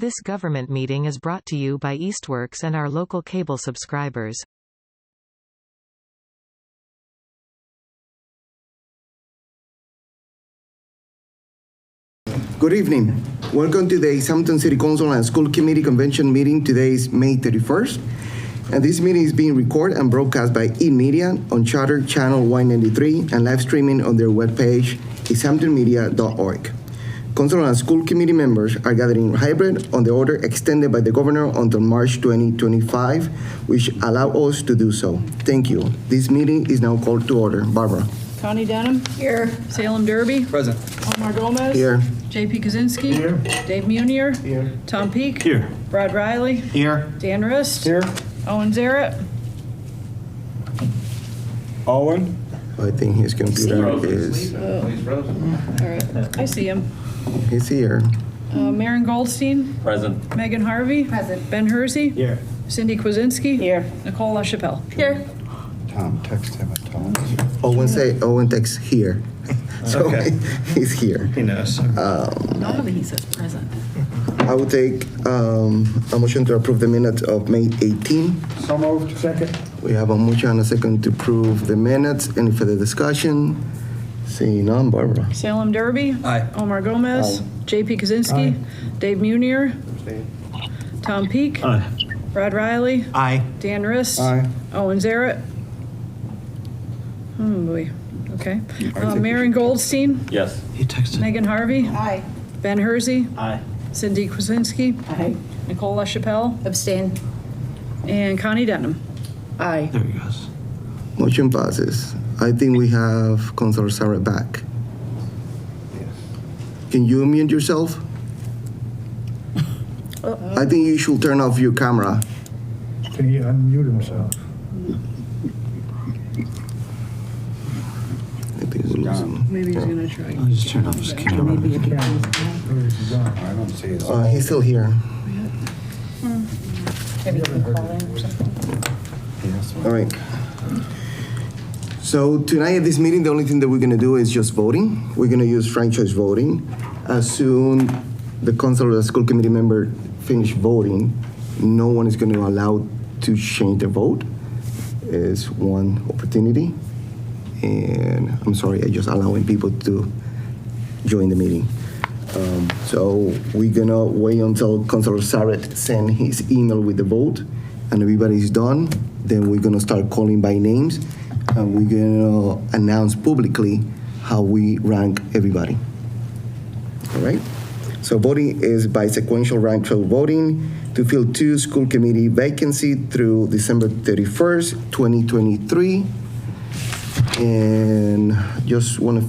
This government meeting is brought to you by Eastworks and our local cable subscribers. Good evening. Welcome to the Easthampton City Council and School Committee Convention meeting. Today is May 31st, and this meeting is being recorded and broadcast by eMedia on Charter Channel 193 and live streaming on their webpage, easthamptonmedia.org. Council and school committee members are gathering hybrid on the order extended by the governor until March 2025, which allow us to do so. Thank you. This meeting is now called to order. Barbara. Connie Denham. Here. Salem Derby. Present. Omar Gomez. Here. J.P. Kaczynski. Here. Dave Munier. Here. Tom Peak. Here. Brad Riley. Here. Dan Rist. Here. Owen Zarrett. Owen. I think his computer is, He's frozen. All right. I see him. he's here. Maren Goldstein. Present. Megan Harvey. Present. Ben Hersey. Here. Cindy Kwasinski. Here. Nicole LaChapelle. Here. Tom, text him at Tom. Owen texts here. So Okay. he's here. He knows. Normally he says present. I will take a motion to approve the minutes of May 18. So moved. Second. We have a motion and a second to approve the minutes. Any further discussion? Seeing none, Barbara. Salem Derby. Aye. Omar Gomez. Aye. J.P. Kaczynski. Dave Munier. Tom Peak. Aye. Brad Riley. Aye. Dan Rist. Aye. Owen Zarrett. Oh, boy. Okay. Maren Goldstein. Yes. He texted. Megan Harvey. Aye. Ben Hersey. Aye. Cindy Kwasinski. Aye. Nicole LaChapelle. Abstain. And Connie Denham. Aye. There he goes. Motion passes. I think we have Councilor Sarah back. Can you unmute yourself? I think you should turn off your camera. Can he unmute himself? I think we're losing. Maybe he's going to try. I'll just turn off his camera. Where is he gone? I don't see it. He's still here. Maybe you can call in or something. All right. So tonight at this meeting, the only thing that we're gonna do is just voting. We're gonna use frank choice voting. As soon the council or the school committee member finish voting, no one is gonna allow to change their vote. It's one opportunity. And I'm sorry, I'm just allowing people to join the meeting. So we're gonna wait until Councilor Sarrett send his email with the vote and everybody's done. Then we're gonna start calling by names and we're gonna announce publicly how we rank everybody. All right? So voting is by sequential rank choice voting to fill 2 school committee vacancies through December 31st, 2023. And just want to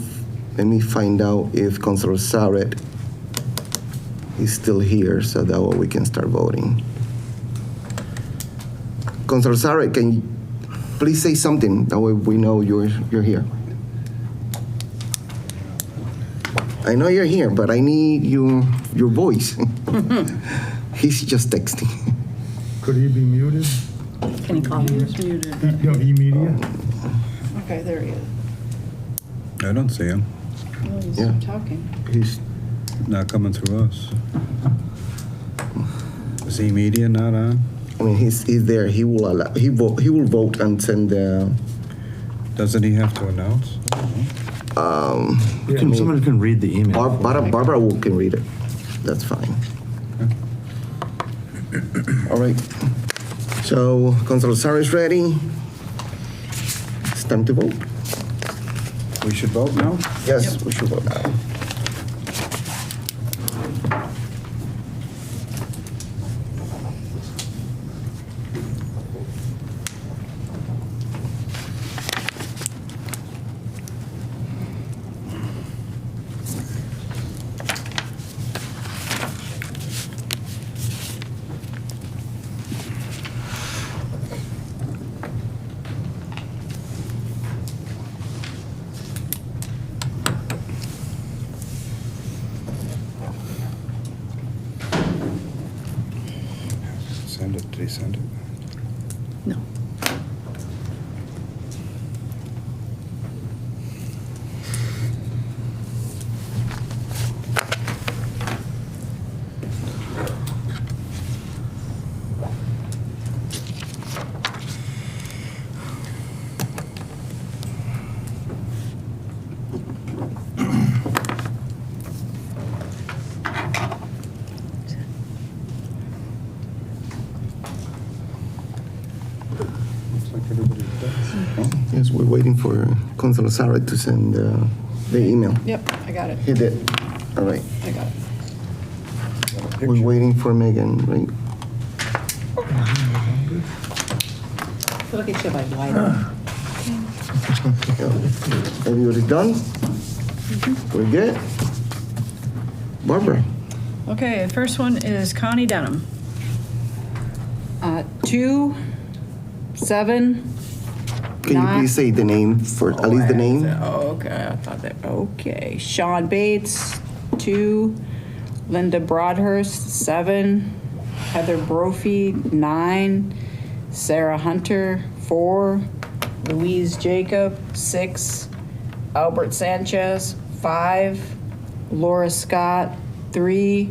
let me find out if Councilor Sarrett is still here, so that way we can start voting. Councilor Sarrett, can you please say something? That way we know you're here. I know you're here, but I need your voice. He's just texting. Could he be muted? Can you call me? No, eMedia? Okay, there he is. I don't see him. Oh, he's Yeah. talking. He's Not coming through us. Is eMedia not on? I mean, he's there. He will vote and send the. Doesn't he have to announce? Someone can read the email. Barbara can read it. That's fine. All right. So, Councilor Sarah is ready. It's time to vote. We should vote now? Yes, we should vote now. Send it. Did he send it? No. Yes, we're waiting for Councilor Sarah to send the email. Yep, I got it. He did. All right. I got it. We're waiting for Megan, right? Look at you by wide. Yeah. Everybody's done? We're good? Barbara? Okay, the first one is Connie Denham. 2, 7. Can you please say the name for at least the name? Okay, I thought that. Okay. Sean Bates, 2. Linda Broadhurst, 7. Heather Brophy, 9. Sarah Hunter, 4. Louise Jacob, 6. Albert Sanchez, 5. Laura Scott, 3.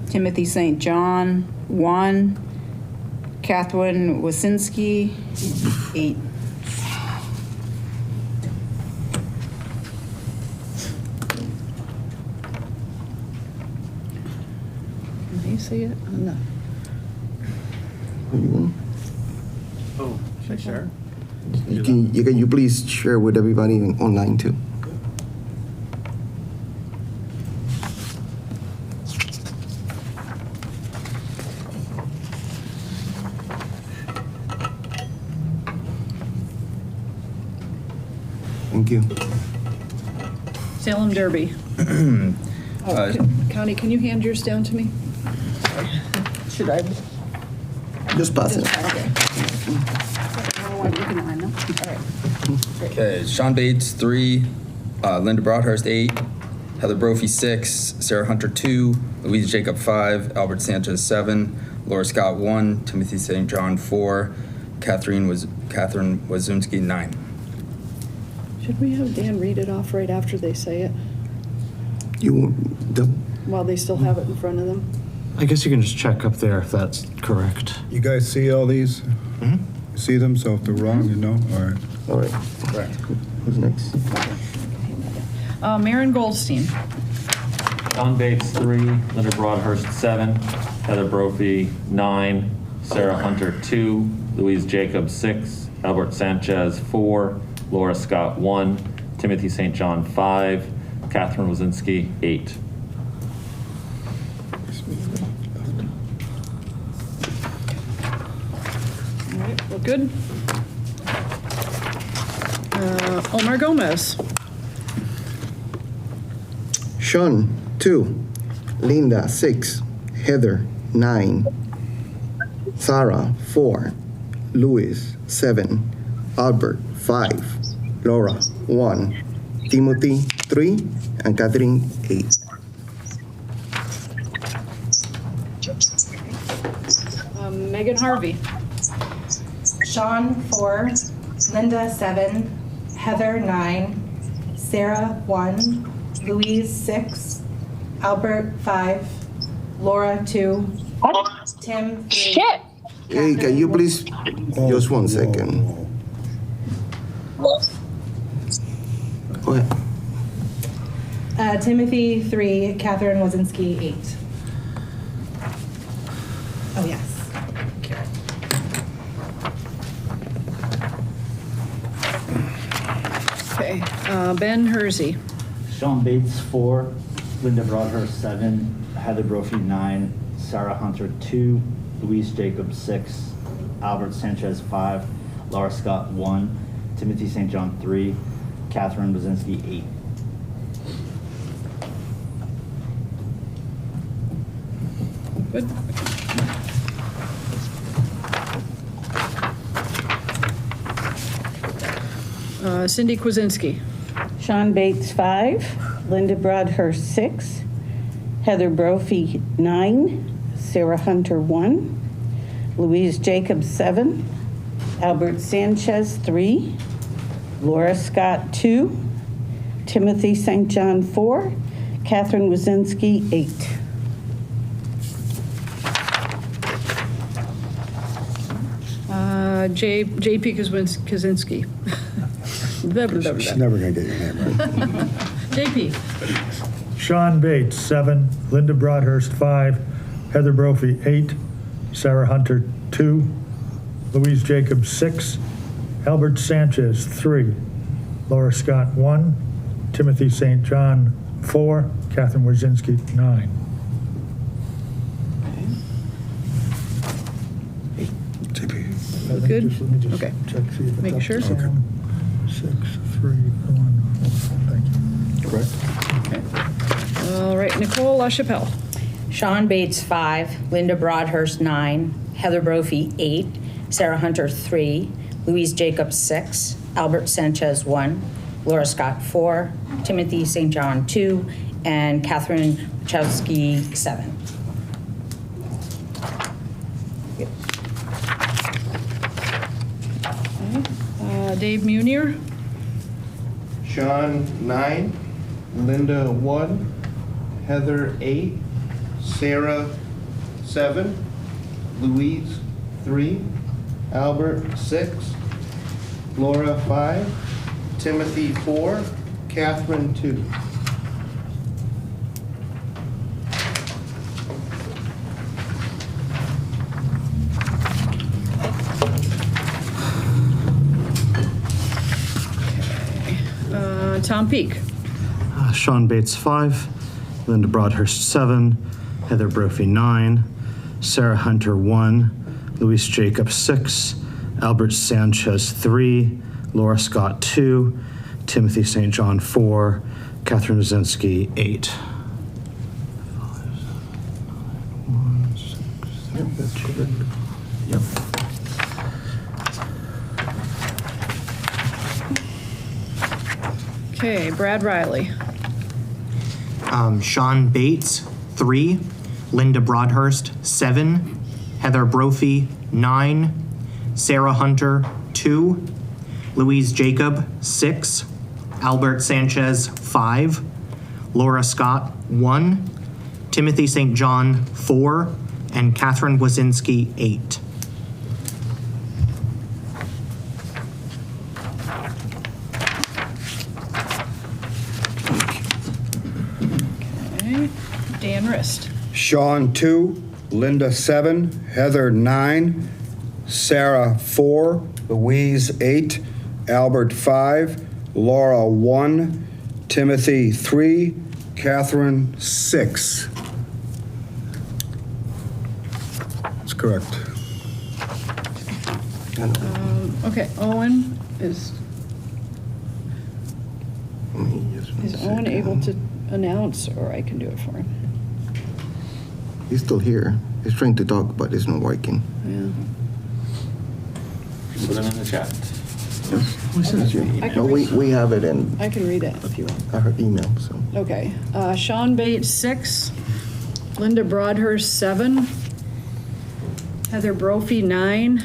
Timothy St. John, 1. Catherine Wasinski, 8. Can you see it? No. Oh, should I share? Can you please share with everybody online too? Thank you. Salem Derby. Connie, can you hand yours down to me? Should I? Just pass it. Okay, Sean Bates, 3. Linda Broadhurst, 8. Heather Brophy, 6. Sarah Hunter, 2. Louise Jacob, 5. Albert Sanchez, 7. Laura Scott, 1. Timothy St. John, 4. Catherine Wazunski, 9. Should we have Dan read it off right after they say it, The while they still have it in front of them? I guess you can just check up there if that's correct. You guys see all these? See them, so if they're wrong, you know? All right. all right. Who's next? Maren Goldstein. Sean Bates, 3. Linda Broadhurst, 7. Heather Brophy, 9. Sarah Hunter, 2. Louise Jacobs, 6. Albert Sanchez, 4. Laura Scott, 1. Timothy St. John, 5. Catherine Wazinski, 8. All right, well, good. Omar Gomez. Sean, 2. Linda, 6. Heather, 9. Sarah, 4. Louis, 7. Albert, 5. Laura, 1. Timothy, 3. And Catherine, 8. Megan Harvey. Sean, 4. Linda, 7. Heather, 9. Sarah, 1. Louise, 6. Albert, 5. Laura, 2. Tim, 3. Shit. Hey, can you please, just 1 second. Go ahead. Timothy, 3. Catherine Wazinski, 8. Oh, yes. Okay, Ben Hersey. Sean Bates, 4. Linda Broadhurst, 7. Heather Brophy, 9. Sarah Hunter, 2. Louise Jacobs, 6. Albert Sanchez, 5. Laura Scott, 1. Timothy St. John, 3. Catherine Bazinski, 8. Good. Cindy Kwasinski. Sean Bates, 5. Linda Broadhurst, 6. Heather Brophy, 9. Sarah Hunter, 1. Louise Jacobs, 7. Albert Sanchez, 3. Laura Scott, 2. Timothy St. John, 4. Catherine Wazinski, 8. J.P. Kaczynski. Blah, blah, blah, She's blah. never going to get your name right. J.P. Sean Bates, 7. Linda Broadhurst, 5. Heather Brophy, 8. Sarah Hunter, 2. Louise Jacobs, 6. Albert Sanchez, 3. Laura Scott, 1. Timothy St. John, 4. Catherine Wazinski, 9. Good? Let me just Okay. check, see if it's Make up sure. to 7, 6, 3, 1, 4. Thank you. Correct? Okay. All right, Nicole LaChapelle. Sean Bates, 5. Linda Broadhurst, 9. Heather Brophy, 8. Sarah Hunter, 3. Louise Jacobs, 6. Albert Sanchez, 1. Laura Scott, 4. Timothy St. John, 2. And Catherine Wachowski, 7. Dave Munier. Sean, 9. Linda, 1. Heather, 8. Sarah, 7. Louise, 3. Albert, 6. Laura, 5. Timothy, 4. Catherine, 2. Tom Peak. Sean Bates, 5. Linda Broadhurst, 7. Heather Brophy, 9. Sarah Hunter, 1. Louise Jacobs, 6. Albert Sanchez, 3. Laura Scott, 2. Timothy St. John, 4. Catherine Wazinski, 8. Yep. Okay, Brad Riley. Sean Bates, 3. Linda Broadhurst, 7. Heather Brophy, 9. Sarah Hunter, 2. Louise Jacob, 6. Albert Sanchez, 5. Laura Scott, 1. Timothy St. John, 4. And Catherine Wazinski, 8. Okay, Dan Rist. Sean, 2. Linda, 7. Heather, 9. Sarah, 4. Louise, 8. Albert, 5. Laura, 1. Timothy, 3. Catherine, 6. That's correct. Okay, Owen is Owen able to announce, or I can do it for him? He's still here. He's trying to talk, but it's not working. Yeah. Put them in the chat. No, we have it in I can read it if you want. our email, so. Okay, Sean Bates, 6. Linda Broadhurst, 7. Heather Brophy, 9.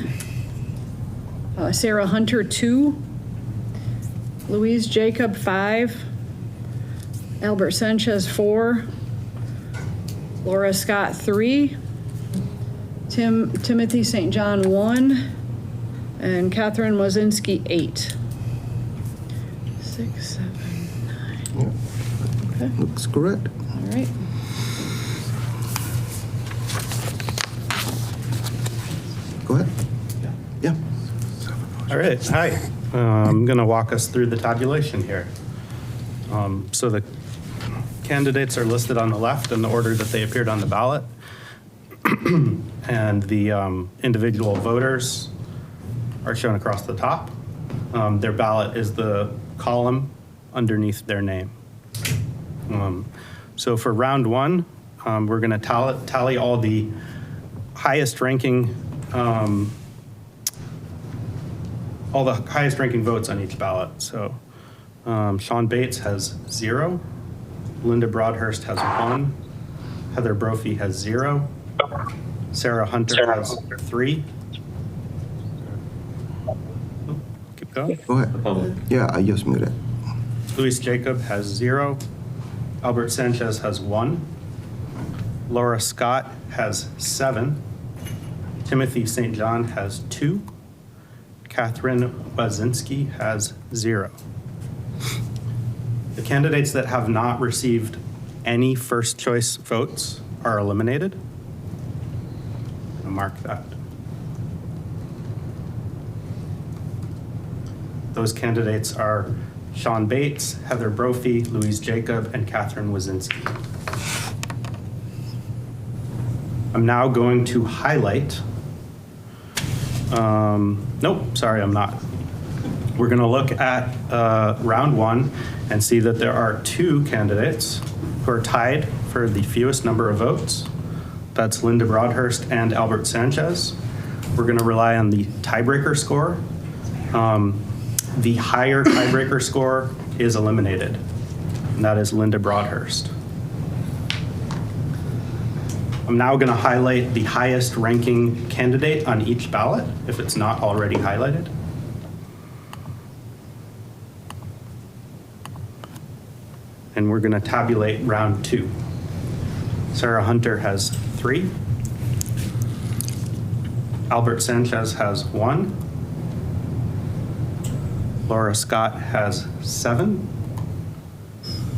Sarah Hunter, 2. Louise Jacob, 5. Albert Sanchez, 4. Laura Scott, 3. Timothy St. John, 1. And Catherine Wazinski, 8. 6, 7, 9. Okay. Looks correct. All right. Go ahead. Yeah. All right, hi. I'm going to walk us through the tabulation here. So the candidates are listed on the left in the order that they appeared on the ballot. And the individual voters are shown across the top. Their ballot is the column underneath their name. So for round 1, we're going to tally all the highest ranking votes on each ballot. So Sean Bates has 0. Linda Broadhurst has 1. Heather Brophy has 0. Sarah Hunter has 3. Keep going. Go ahead. Yeah, I just muted. Louise Jacob has 0. Albert Sanchez has 1. Laura Scott has 7. Timothy St. John has 2. Catherine Wazinski has 0. The candidates that have not received any first choice votes are eliminated. I'll mark that. Those candidates are Sean Bates, Heather Brophy, Louise Jacob, and Catherine Wazinski. I'm now going to highlight, nope, sorry, I'm not. We're going to look at round one and see that there are two candidates who are tied for the fewest number of votes. That's Linda Broadhurst and Albert Sanchez. We're going to rely on the tiebreaker score. The higher tiebreaker score is eliminated, and that is Linda Broadhurst. I'm now going to highlight the highest ranking candidate on each ballot, if it's not already highlighted. And we're going to tabulate round two. Sarah Hunter has 3. Albert Sanchez has 1. Laura Scott has 7.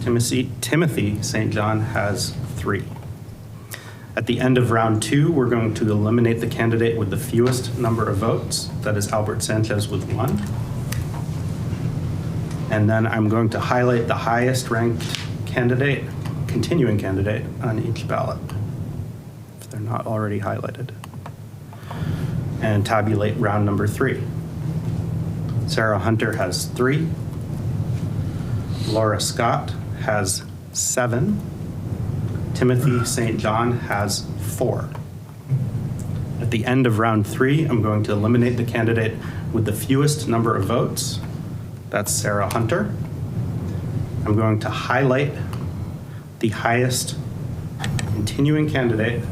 Timothy St. John has 3. At the end of round 2, we're going to eliminate the candidate with the fewest number of votes. That is Albert Sanchez with 1. And then I'm going to highlight the highest ranked candidate, continuing candidate, on each ballot, if they're not already highlighted. And tabulate round number 3. Sarah Hunter has 3. Laura Scott has 7. Timothy St. John has 4. At the end of round 3, I'm going to eliminate the candidate with the fewest number of votes. That's Sarah Hunter. I'm going to highlight the highest continuing candidate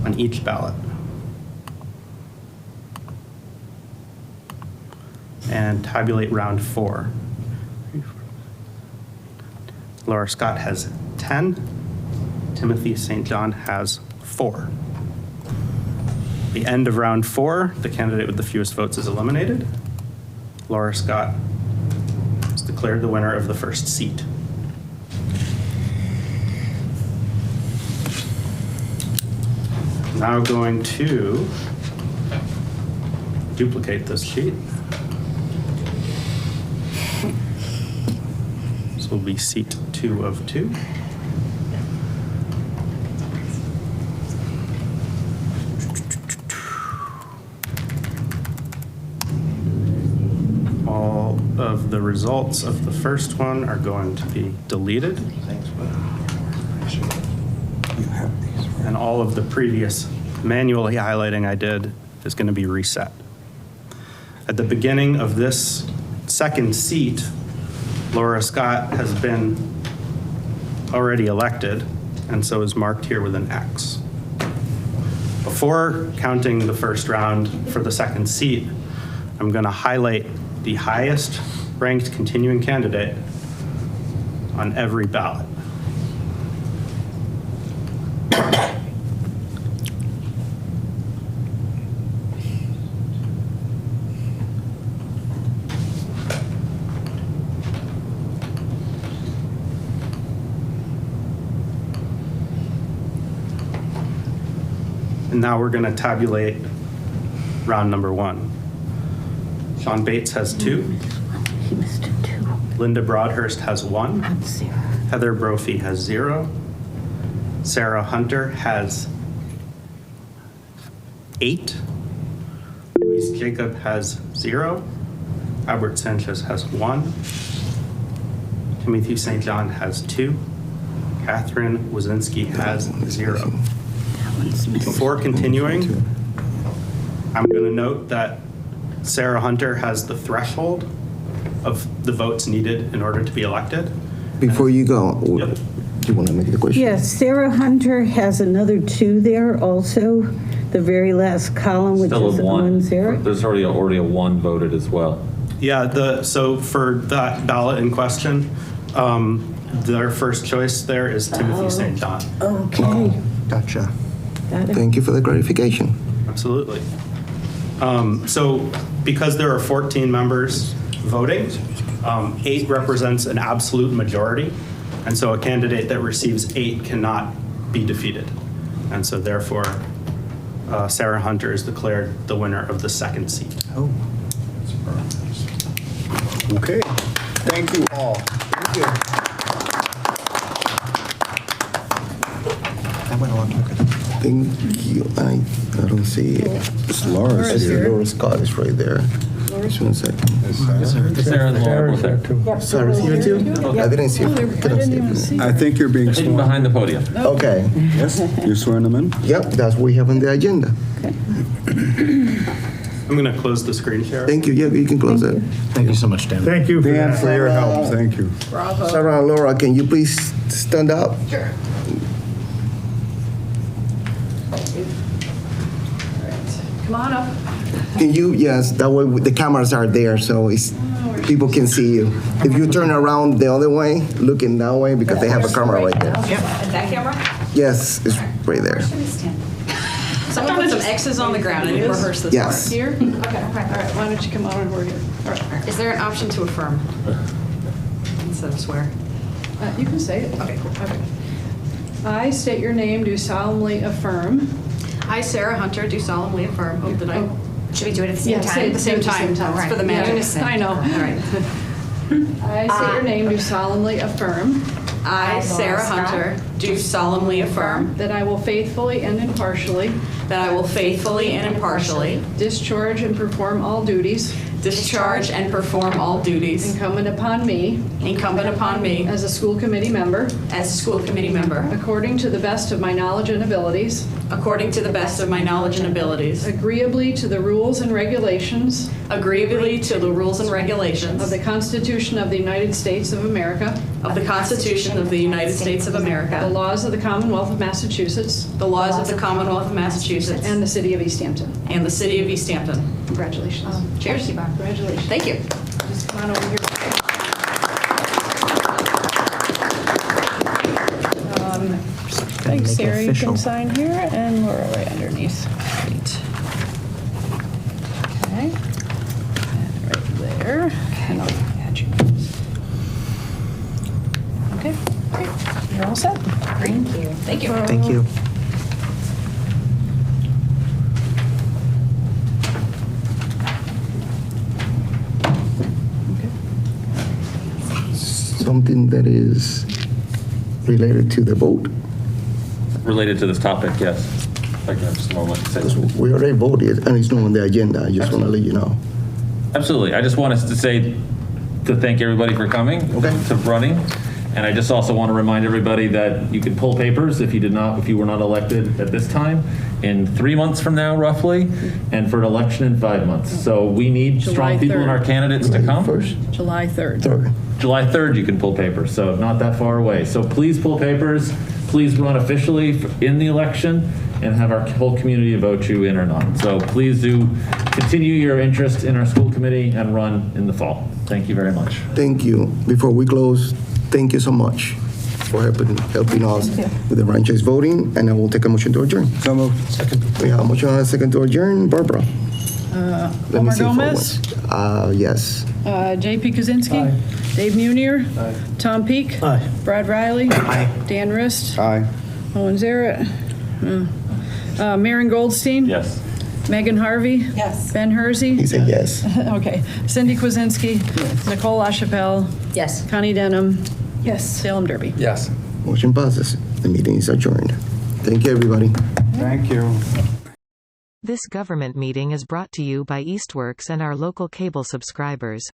on each ballot. And tabulate round 4. Laura Scott has 10. Timothy St. John has 4. The end of round 4, the candidate with the fewest votes is eliminated. Laura Scott is declared the winner of the first seat. Now going to duplicate this sheet. This will be seat 2 of 2. All of the results of the first one are going to be deleted. And all of the previous manually highlighting I did is going to be reset. At the beginning of this second seat, Laura Scott has been already elected, and so is marked here with an X. Before counting the first round for the second seat, I'm going to highlight the highest ranked continuing candidate on every ballot. And now we're going to tabulate round number 1. Sean Bates has 2. He missed 2. Linda Broadhurst has 1. That's 0. Heather Brophy has 0. Sarah Hunter has 8. Louise Jacob has 0. Albert Sanchez has 1. Timothy St. John has 2. Catherine Wazinski has 0. Before continuing, I'm going to note that Sarah Hunter has the threshold of the votes needed in order to be elected. Before you go, Yep. do you want to make the question? Yes, Sarah Hunter has another 2 there also, the very last column, which Still is a 1. 1 0. There's already a 1 voted as well. Yeah, so for that ballot in question, their first choice there is Timothy St. John. Okay. Gotcha. Got it. Thank you for the clarification. Absolutely. So because there are 14 members voting, 8 represents an absolute majority. And so a candidate that receives 8 cannot be defeated. And so therefore, Sarah Hunter is declared the winner of the second seat. Okay, thank you all. Thank you. That went on quicker. Thank you. I don't see it. It's Laura's Laura's here. here. Laura Scott is right there. Just 1 second. Sarah and Laura both there. Sarah's here too? I didn't see her. Couldn't see her. I think you're being Hidden sworn. behind the podium. Okay. Yes, you're swearing them in? Yep, that's what we have on the agenda. I'm going to close the screen share. Thank you. Yeah, you can close it. Thank you so much, Dan. Thank you for Dan, that. for your help, thank you. Sarah and Laura, can you please stand up? Sure. Come on up. Can you, yes, that way the cameras are there, so people can see you. If you turn around the other way, looking that way, because they have a camera right there. That camera? Yes, it's right there. Someone put some X's on the ground. I didn't rehearse this part. Yes. Here? Okay, all right, why don't you come on over here? All right. Is there an option to affirm instead of swear? You can say it. Okay, cool. Okay. I state your name, do solemnly affirm. I, Sarah Hunter, do solemnly affirm. Oh, did I? Should we do it at the same Yeah, time? say it At the same time. All It's right. for the magic. Yeah, I know. All right. I state your name, do solemnly affirm. I, Sarah Hunter, do solemnly affirm That I will faithfully and impartially that I will faithfully and impartially discharge and perform all duties discharge and perform all duties incumbent upon me as as a school committee member a school committee member according to the best of my knowledge and abilities, according to the best of my knowledge and abilities, agreeably to the rules and regulations agreeably to the rules and of regulations the Constitution of the United States of America, of the Constitution of the United States of the America, laws of the Commonwealth of Massachusetts, the laws of the Commonwealth of Massachusetts, and the city of Easthampton. and the city of Easthampton. Congratulations. Cheers. Congratulations. Thank you. Just come on over here. Thanks, Make it Sarah. You official. can sign here, and Laura right underneath. Great. Okay. And right there. And I'll add you. Okay, great. You're all set. Thank you. Thank you. Thank you. Something that is related to the vote. Related to this topic, yes. I can have just a moment to say Because something. we already voted and it's not on the agenda. I just want to let you know. Absolutely. I just want us to say, to thank everybody for coming, to running. And I just also want to remind everybody that you can pull papers if you were not elected at this time, in 3 months from now, roughly, and for an election in 5 months. So we need strong July people in 3rd. our candidates to come. First, July 3rd. third. July 3rd, you can pull papers, so not that far away. So please pull papers, please run officially in the election, and have our whole community vote you in or not. So please do continue your interest in our school committee and run in the fall. Thank you very much. Thank you. Before we close, thank you so much for helping us with the franchise voting, and I will take a motion to adjourn. So moved. Second. We have a motion and a second to adjourn. Barbara? Let me Omar see for Gomez? once. Yes. JP Kaczynski. Dave Munier. Tom Peak. Aye. Brad Riley. Dan Rist. Aye. Owen Zaret. Maren Goldstein. Yes. Megan Harvey. Yes. Ben Hersey. He said yes. Okay. Cindy Kwasinski. Nicole LaChapelle. Yes. Connie Denham. Yes. Salem Derby. Yes. Motion passes. The meeting is adjourned. Thank you, everybody. Thank you. This government meeting is brought to you by Eastworks and our local cable subscribers.